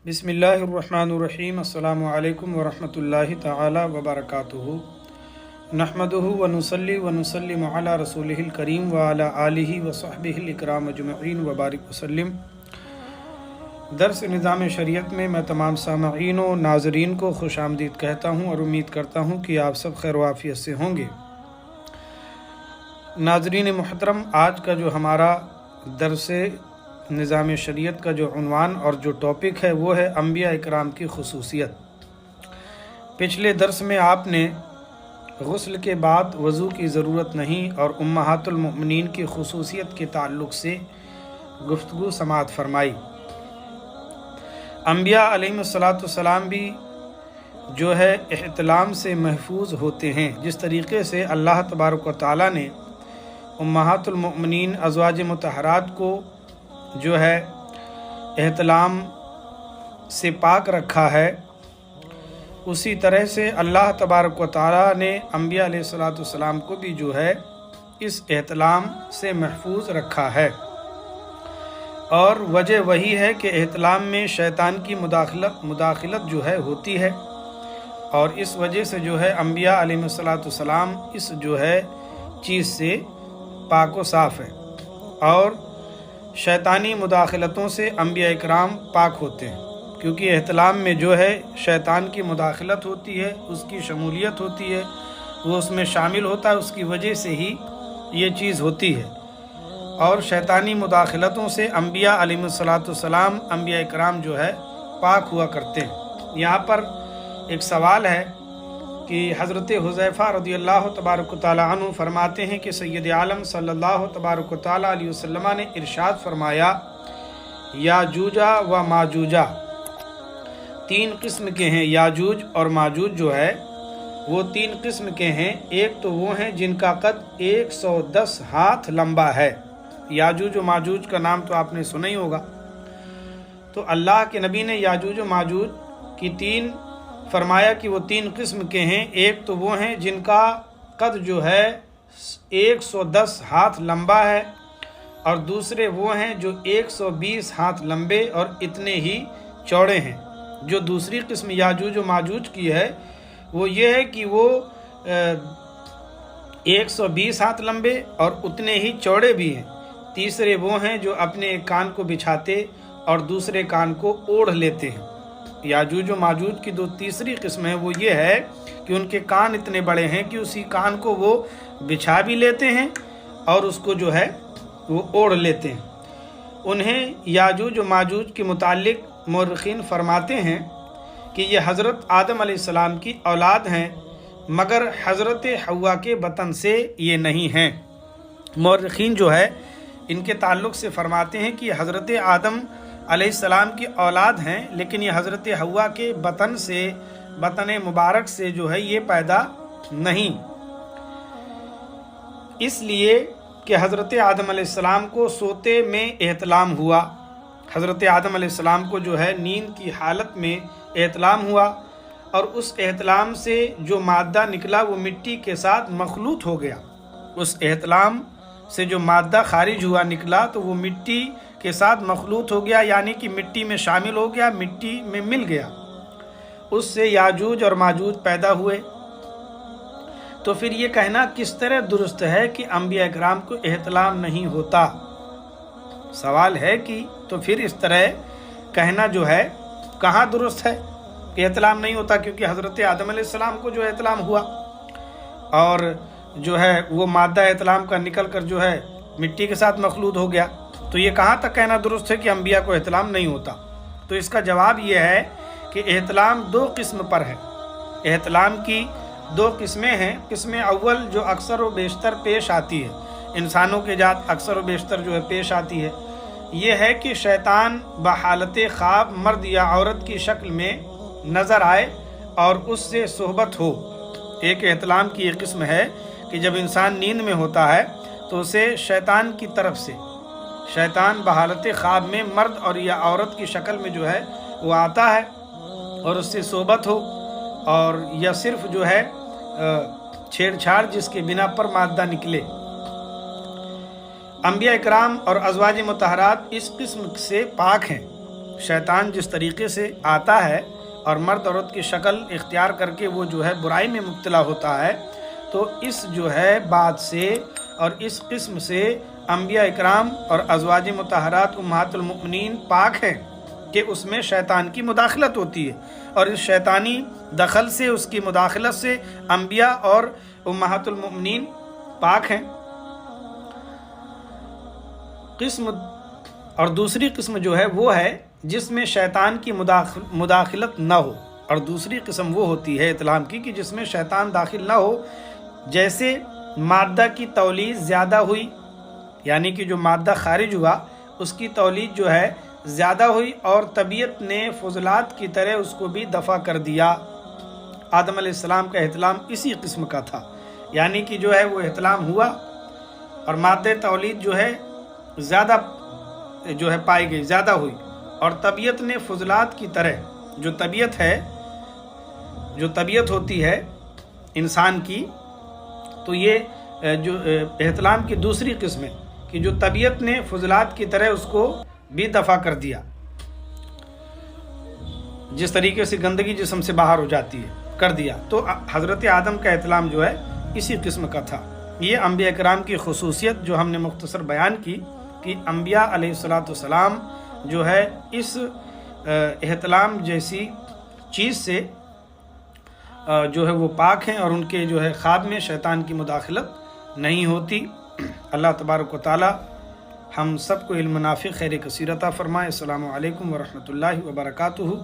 बिस्मिल्लाहिर्रहमानिर्रहीम। अस्सलामु अलैकुम वरहमतुल्लाहि तआला वबरकातुहू। नहमदुहु व नुसल्ली व नुसल्लिमु अला रसूलिहिल करीम व अला आलिहि व सहबिहिल इकराम अजमईन व बारिक वसल्लिम। दर्स निज़ाम शरीयत में मैं तमाम सामईन व नाज़रीन को खुश आमदीद कहता हूँ और उम्मीद करता हूँ कि आप सब खैर वाफियत से होंगे। नाज़रीन मुहतरम, आज का जो हमारा दर्स निज़ाम शरीयत का जो उन्वान और जो टॉपिक है वो है अंबिया इकराम की खुसूसियत। पिछले दर्स में आपने गुस्ल के बाद वज़ू की ज़रूरत नहीं और उम्महातुल मोमिनीन की खुसूसियत के ताल्लुक़ से गुफ्तगू समाअत फरमाई। अंबिया अलैहिस्सलाम भी जो है इहतिलाम से महफूज होते हैं, जिस तरीक़े से अल्लाह तबारक व तआला ने उम्महातुल मोमिनीन अज़वाज मुतहरात को जो है एहतलाम से पाक रखा है, उसी तरह से अल्लाह तबारक व तआला ने अंबिया अलैहिस्सलाम को भी जो है इस एहतलाम से महफूज रखा है। और वजह वही है कि एहतलाम में शैतान की मुदाखलत जो है होती है, और इस वजह से जो है अंबिया अलैहिस्सलाम इस जो है चीज़ से पाक व साफ़ है, और शैतानी मुदाखलतों से अंबिया इकराम पाक होते हैं, क्योंकि एहतलाम में जो है शैतान की मुदाखलत होती है, उसकी शमूलियत होती है, वो उसमें शामिल होता है, उसकी वजह से ही ये चीज़ होती है। और शैतानी मुदाखलतों से अंबिया अलैहिस्सलाम अंबिया इकराम जो है पाक हुआ करते हैं। यहाँ पर एक सवाल है कि हज़रत हुज़ैफ़ा रज़ियल्लाहु तबारक व तआला अन्हु फरमाते हैं कि सैयद आलम सल्लल्लाहु तबारक व तआला अलैहि वसल्लम ने इरशाद फरमाया, याजूजा व माजूजा तीन किस्म के हैं। याजूज और माजूज जो है वो तीन किस्म के हैं। एक तो वो हैं जिनका कद 110 हाथ लंबा है। याजूज व माजूज का नाम तो आपने सुना ही होगा। तो अल्लाह के नबी ने याजूज व माजूज की फरमाया कि वो तीन किस्म के हैं। एक तो वो हैं जिनका कद जो है 110 हाथ लंबा है, और दूसरे वो हैं जो 120 हाथ लंबे और इतने ही चौड़े हैं। जो दूसरी किस्म याजूज व माजूज की है वो ये है कि वो 120 हाथ लंबे और उतने ही चौड़े भी हैं। तीसरे वो हैं जो अपने एक कान को बिछाते और दूसरे कान को ओढ़ लेते हैं। याजूज व माजूज की जो तीसरी किस्म है वो ये है कि उनके कान इतने बड़े हैं कि उसी कान को वो बिछा भी लेते हैं और उसको जो है वो ओढ़ लेते हैं। उन्हें याजूज व माजूज के मुतालिक मुर्रिखीन फरमाते हैं कि ये हज़रत आदम अलैहिस्सलाम की औलाद हैं, मगर हज़रत हव्वा के बतन से ये नहीं हैं। मुर्रिखीन जो है इनके ताल्लुक़ से फरमाते हैं कि हज़रत आदम अलैहिस्सलाम की औलाद हैं, लेकिन ये हज़रत हव्वा के बतन मुबारक से जो है ये पैदा नहीं, इसलिए कि हज़रत आदम अलैहिस्सलाम को सोते में एहतलाम हुआ। हज़रत आदम अलैहिस्सलाम को जो है नींद की हालत में एहतलाम हुआ, और उस एहतलाम से जो मादा निकला वो मिट्टी के साथ मखलूत हो गया। उस एहतलाम से जो मादा खारिज हुआ निकला तो वो मिट्टी के साथ मखलूत हो गया, यानी कि मिट्टी में शामिल हो गया, मिट्टी में मिल गया। उससे याजूज और माजूज पैदा हुए। तो फिर ये कहना किस तरह दुरुस्त है कि अंबिया इकराम को एहतलाम नहीं होता? सवाल है कि तो फिर इस तरह कहना जो है कहाँ दुरुस्त है कि एहतलाम नहीं होता, क्योंकि हज़रत आदम अलैहिस्सलाम को जो एहतलाम हुआ और जो है वो मादा एहतलाम का निकल कर जो है मिट्टी के साथ मखलूत हो गया। तो ये कहाँ तक कहना दुरुस्त है कि अंबिया को एहतलाम नहीं होता? तो इसका जवाब ये है कि एहतलाम दो किस्म पर है। एहतलाम की दो किस्में हैं। किस्म अव्वल जो अक्सर व बेशतर पेश आती है, इंसानों के जात अक्सर व बेशतर जो है पेश आती है, ये है कि शैतान बहालत ख्वाब मर्द या औरत की शक्ल में नज़र आए और उससे सोहबत हो। एक एहतलाम की एक किस्म है कि जब इंसान नींद में होता है तो उसे शैतान की तरफ से शैतान बहालत ख्वाब में मर्द और या औरत की शक्ल में जो है वो आता है और उससे सोहबत हो, और या सिर्फ जो है छेड़छाड़ जिसके बिना पर मादा निकले। अंबिया इकराम और अज़वाज मुतहरात इस किस्म से पाक हैं। शैतान जिस तरीके से आता है और मर्द औरत की शक्ल इख्तियार करके वो जो है बुराई में मुब्तला होता है, तो इस जो है बात से और इस किस्म से अंबिया इकराम और अज़वाज मुतहरात उम्महातुल मोमिनीन पाक हैं कि उसमें शैतान की मुदाखलत होती है, और इस शैतानी दखल से, उसकी मुदाखलत से अंबिया और उम्महातुल मोमिनीन पाक हैं। किस्म और दूसरी किस्म जो है वो है जिसमें शैतान की मुदाखलत ना हो, और दूसरी किस्म वो होती है इत्लाम की कि जिसमें शैतान दाखिल ना हो। जैसे मादा की तौलीद ज़्यादा हुई, यानी कि जो मादा खारिज हुआ उसकी तौलीद जो है ज़्यादा हुई और तबीयत ने फजलात की तरह उसको भी दफ़ा कर दिया। आदम अलैहिस्सलाम का इत्लाम इसी किस्म का था, यानी कि जो है वो इत्लाम हुआ और मादे तौलीद जो है ज़्यादा जो है पाई गई, ज़्यादा हुई, और तबीयत ने फजलात की तरह, जो तबीयत है, जो तबीयत होती है इंसान की, तो ये जो इत्लाम की दूसरी किस्म है कि जो तबीयत ने फजलात की तरह उसको भी दफ़ा कर दिया। जिस तरीके से गंदगी जिस्म से बाहर हो जाती है, कर दिया। तो हज़रत आदम का इत्लाम जो है इसी किस्म का था। ये अंबिया इकराम की खुसूसियत जो हमने मुख्तसर बयान की कि अंबिया अलैहिस्सलाम जो है इस इत्लाम जैसी चीज़ से जो है वो पाक हैं, और उनके जो है ख्वाब में शैतान की मुदाखलत नहीं होती। अल्लाह तबारक व तआला हम सबको इल्म नाफ़ि खैर कसीर अता फरमाए। अस्सलामु अलैकुम व रहमतुल्लाहि व बरकातुहू।